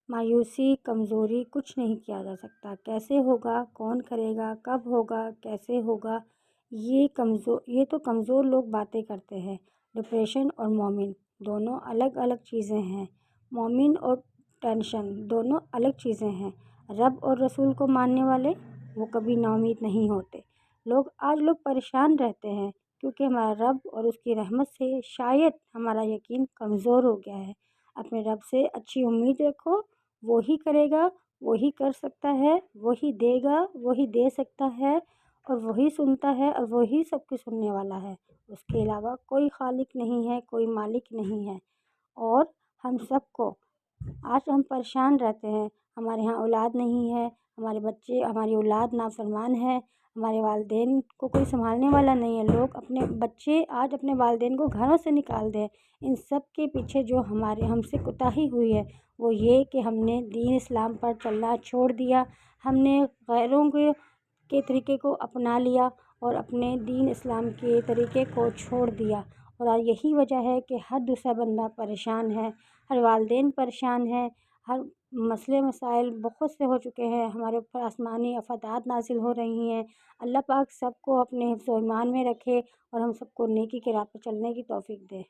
مایوسی، کمزوری کچھ نہیں کیا جا سکتا۔ کیسے ہوگا، کون کرے گا، کب ہوگا، کیسے ہوگا، یہ تو کمزور لوگ باتیں کرتے ہیں۔ ڈپریشن اور مومن دونوں الگ الگ چیزیں ہیں۔ مومن اور ٹینشن دونوں الگ چیزیں ہیں۔ رب اور رسول کو ماننے والے وہ کبھی نا امید نہیں ہوتے۔ آج لوگ پریشان رہتے ہیں کیونکہ ہمارا رب اور اس کی رحمت سے شاید ہمارا یقین کمزور ہو گیا ہے۔ اپنے رب سے اچھی امید رکھو، وہی کرے گا، وہی کر سکتا ہے، وہی دے گا، وہی دے سکتا ہے، اور وہی سنتا ہے اور وہی سب کی سننے والا ہے۔ اس کے علاوہ کوئی خالق نہیں ہے، کوئی مالک نہیں ہے۔ اور ہم سب کو آج ہم پریشان رہتے ہیں، ہمارے ہاں اولاد نہیں ہے، ہماری اولاد نافرمان ہے، ہمارے والدین کو کوئی سنبھالنے والا نہیں ہے۔ لوگ اپنے بچے آج اپنے والدین کو گھروں سے نکال دیں۔ ان سب کے پیچھے جو ہم سے کوتاہی ہوئی ہے وہ یہ کہ ہم نے دین اسلام پر چلنا چھوڑ دیا، ہم نے غیروں کے طریقے کو اپنا لیا اور اپنے دین اسلام کے طریقے کو چھوڑ دیا، اور یہی وجہ ہے کہ ہر دوسرا بندہ پریشان ہے، ہر والدین پریشان ہے، ہر مسئلے مسائل بہت سے ہو چکے ہیں، ہمارے اوپر آسمانی آفات نازل ہو رہی ہیں۔ اللہ پاک سب کو اپنے حفظ و ایمان میں رکھے اور ہم سب کو نیکی کے راہ پہ چلنے کی توفیق دے۔